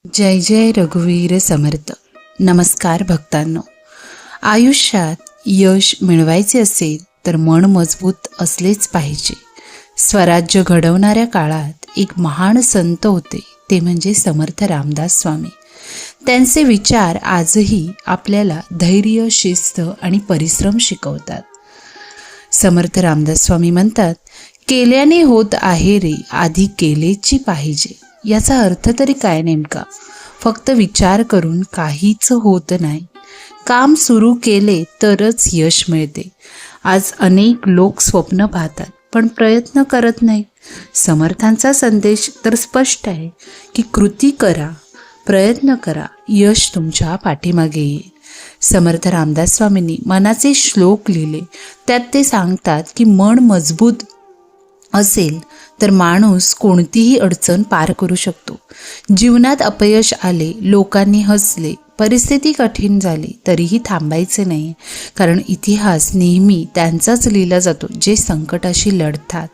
जय जय रघुवीर समर्थ. नमस्कार भक्तांनो. आयुष्यात यश मिळवायचे असेल तर मन मजबूत असलेच पाहिजे. स्वराज्य घडवणाऱ्या काळात एक महान संत होते, ते म्हणजे समर्थ रामदास स्वामी. त्यांचे विचार आजही आपल्याला धैर्य, शिस्त आणि परिश्रम शिकवतात. समर्थ रामदास स्वामी म्हणतात, केल्याने होत आहे रे, आधी केलेची पाहिजे. याचा अर्थ तरी काय नेमका? फक्त विचार करून काहीच होत नाही. काम सुरू केले तरच यश मिळते. आज अनेक लोक स्वप्न पाहतात पण प्रयत्न करत नाही. समर्थांचा संदेश तर स्पष्ट आहे की कृती करा, प्रयत्न करा, यश तुमच्या पाठीमागे येईल. समर्थ रामदास स्वामींनी मनाचे श्लोक लिहिले. त्यात ते सांगतात की मन मजबूत असेल तर माणूस कोणतीही अडचण पार करू शकतो. जीवनात अपयश आले, लोकांनी हसले, परिस्थिती कठीण झाली, तरीही थांबायचे नाही. कारण इतिहास नेहमी त्यांचाच लिहिला जातो जे संकटाशी लढतात.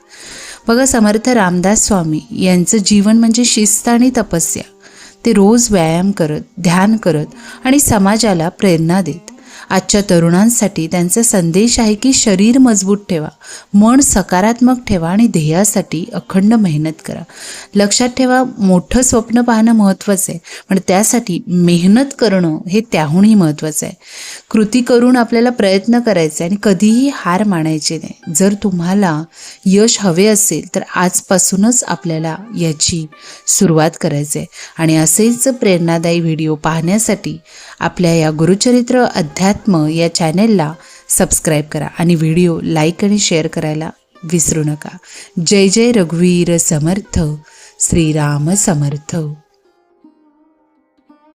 बघा, समर्थ रामदास स्वामी यांचं जीवन म्हणजे शिस्त आणि तपस्या. ते रोज व्यायाम करत, ध्यान करत आणि समाजाला प्रेरणा देत. आजच्या तरुणांसाठी त्यांचा संदेश आहे की शरीर मजबूत ठेवा, मन सकारात्मक ठेवा आणि ध्येयासाठी अखंड मेहनत करा. लक्षात ठेवा, मोठं स्वप्न पाहणं महत्त्वाचं आहे, पण त्यासाठी मेहनत करणं हे त्याहूनही महत्त्वाचं आहे. कृती करून आपल्याला प्रयत्न करायचे आणि कधीही हार मानायचे नाही. जर तुम्हाला यश हवे असेल तर आजपासूनच आपल्याला याची सुरुवात करायची आहे. आणि असेच प्रेरणादायी व्हिडिओ पाहण्यासाठी आपल्या या गुरुचरित्र अध्यात्म या चॅनेलला सबस्क्राईब करा आणि व्हिडिओ लाईक आणि शेअर करायला विसरू नका. जय जय रघुवीर समर्थ. श्रीराम समर्थ.